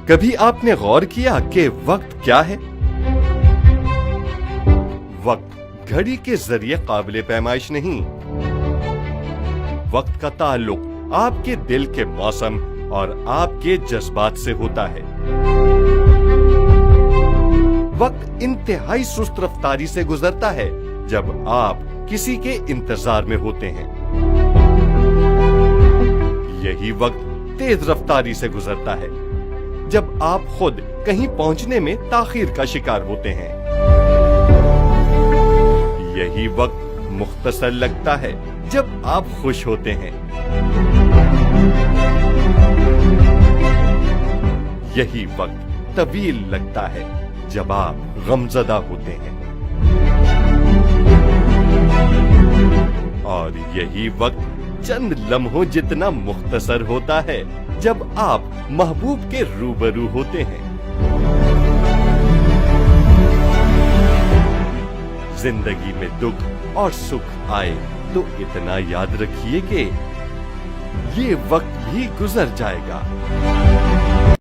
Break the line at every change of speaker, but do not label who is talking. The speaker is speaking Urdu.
کبھی آپ نے غور کیا کہ وقت کیا ہے؟ وقت گھڑی کے ذریعے قابل پیمائش نہیں۔ وقت کا تعلق آپ کے دل کے موسم اور آپ کے جذبات سے ہوتا ہے۔ وقت انتہائی سست رفتاری سے گزرتا ہے جب آپ کسی کے انتظار میں ہوتے ہیں۔ یہی وقت تیز رفتاری سے گزرتا ہے جب آپ خود کہیں پہنچنے میں تاخیر کا شکار ہوتے ہیں۔ یہی وقت مختصر لگتا ہے جب آپ خوش ہوتے ہیں۔ یہی وقت طویل لگتا ہے جب آپ غمزدہ ہوتے ہیں۔ اور یہی وقت چند لمحوں جتنا مختصر ہوتا ہے جب آپ محبوب کے روبرو ہوتے ہیں۔ زندگی میں دکھ اور سکھ آئے تو اتنا یاد رکھیے کہ یہ وقت بھی گزر جائے گا۔